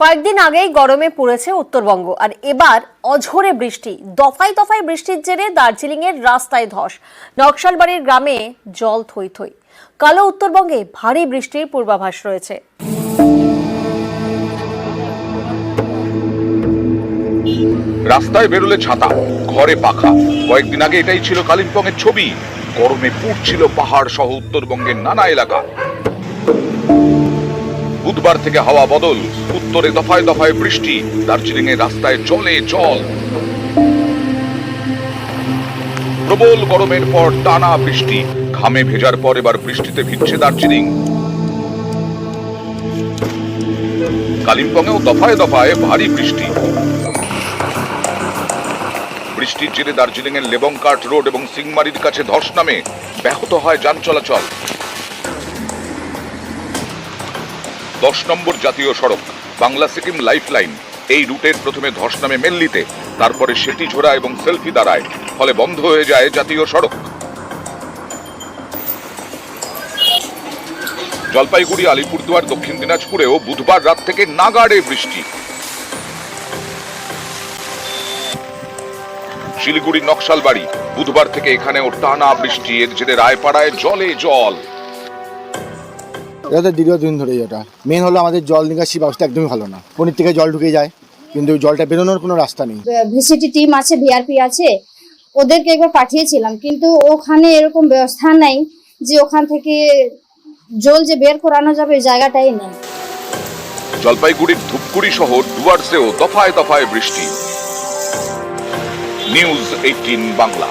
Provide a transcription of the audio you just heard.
কয়েকদিন আগেই গরমে পুড়েছে উত্তরবঙ্গ, আর এবার অঝোরে বৃষ্টি। দফায় দফায় বৃষ্টির জেরে দার্জিলিং এর রাস্তায় ধস, নকশালবাড়ির গ্রামে জল থই থই। কালো উত্তরবঙ্গে ভারী বৃষ্টির পূর্বাভাস রয়েছে। রাস্তায় বেরোলে ছাতা, ঘরে পাখা। কয়েকদিন আগে এটাই ছিল কালিম্পং এর ছবি। গরমে পুড়ছিল পাহাড় সহ উত্তরবঙ্গের নানা এলাকা। বুধবার থেকে হাওয়া বদল, উত্তরে দফায় দফায় বৃষ্টি, দার্জিলিং এর রাস্তায় জলে জল। প্রবল গরমের পর টানা বৃষ্টি, ঘামে ভেজার পর এবার বৃষ্টিতে ভিজছে দার্জিলিং। কালিম্পংয়েও দফায় দফায় ভারী বৃষ্টি। বৃষ্টির জেরে দার্জিলিং এর লেবংকাট রোড এবং সিংমারির কাছে ধস নামে, ব্যাহত হয় যান চলাচল। 10 নম্বর জাতীয় সড়ক বাংলা সিকিম লাইফলাইন, এই রুটের প্রথমে ধস নামে মেল্লিতে, তারপরে সেটিঝোড়া এবং সেলফি দাঁড়ায়, ফলে বন্ধ হয়ে যায় জাতীয় সড়ক। জলপাইগুড়ি, আলিপুরদুয়ার, দক্ষিণ দিনাজপুরেও বুধবার রাত থেকে নাগাড়ে বৃষ্টি। শিলিগুড়ি, নকশালবাড়ি, বুধবার থেকে এখানেও টানা বৃষ্টি, এর জেরে রায়পাড়ায় জলে জল। এটা তো দীর্ঘদিন ধরেই এটা মেন হলো আমাদের জল নিকাশি ব্যবস্থা একদমই ভালো না। পনির থেকে জল ঢুকে যায়, কিন্তু জলটা বেরোনোর কোনো রাস্তা নেই। ভিসিটি টিম আছে, ভিআরপি আছে, ওদেরকে একবার পাঠিয়েছিলাম, কিন্তু ওখানে এরকম ব্যবস্থা নাই যে ওখান থেকে জল যে বের করানো যাবে, জায়গাটাই নেই। জলপাইগুড়ির ধূপগুড়ি শহর ডুয়ার্সেও দফায় দফায় বৃষ্টি। নিউজ 18 বাংলা।